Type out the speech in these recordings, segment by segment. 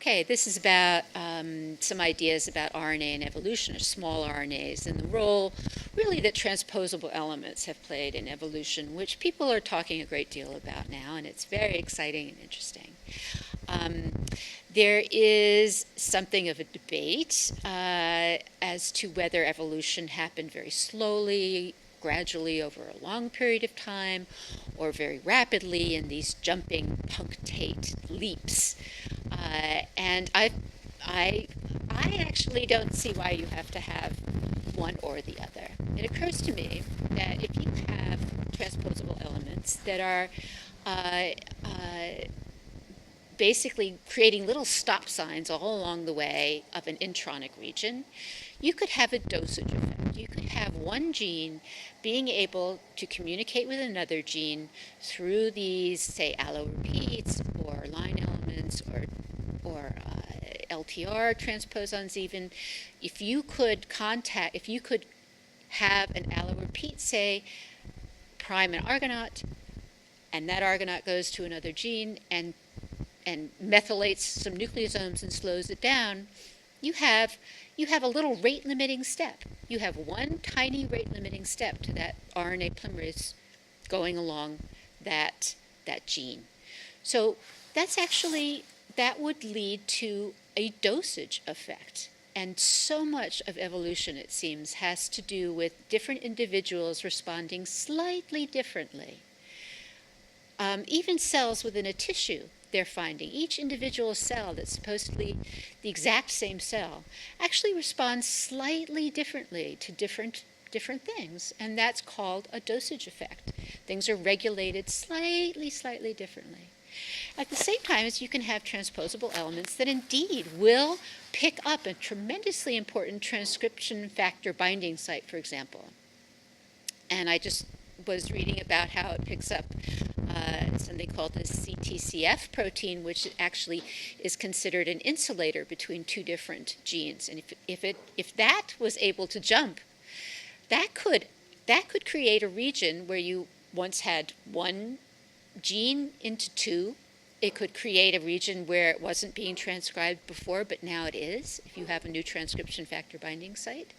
Okay, this is about some ideas about RNA and evolution, or small RNAs, and the role really that transposable elements have played in evolution, which people are talking a great deal about now, and it's very exciting and interesting. There is something of a debate as to whether evolution happened very slowly, gradually over a long period of time, or very rapidly in these jumping punctate leaps. And I actually don't see why you have to have one or the other. It occurs to me that if you have transposable elements that are basically creating little stop signs all along the way of an intronic region, you could have a dosage effect. You could have one gene being able to communicate with another gene through these, say, allo repeats or line elements or LTR transposons even. If you could have an allo repeat, say, prime an argonaut, and that argonaut goes to another gene and methylates some nucleosomes and slows it down, you have a little rate-limiting step. You have one tiny rate-limiting step to that RNA polymerase going along that gene. So that would lead to a dosage effect. And so much of evolution, it seems, has to do with different individuals responding slightly differently. Even cells within a tissue, they're finding each individual cell that's supposedly the exact same cell actually responds slightly differently to different things, and that's called a dosage effect. Things are regulated slightly differently. At the same time, as you can have transposable elements that indeed will pick up a tremendously important transcription factor binding site, for example. And I just was reading about how it picks up something called the CTCF protein, which actually is considered an insulator between two different genes. And if that was able to jump, that could create a region where you once had one gene into two. It could create a region where it wasn't being transcribed before, but now it is, if you have a new transcription factor binding site.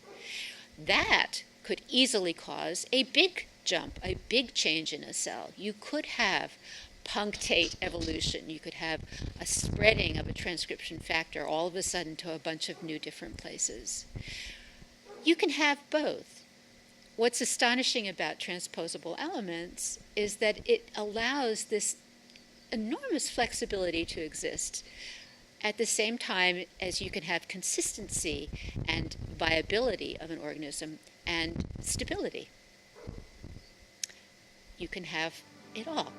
That could easily cause a big jump, a big change in a cell. You could have punctate evolution. You could have a spreading of a transcription factor all of a sudden to a bunch of new different places. You can have both. What's astonishing about transposable elements is that it allows this enormous flexibility to exist at the same time as you can have consistency and viability of an organism and stability. You can have it all.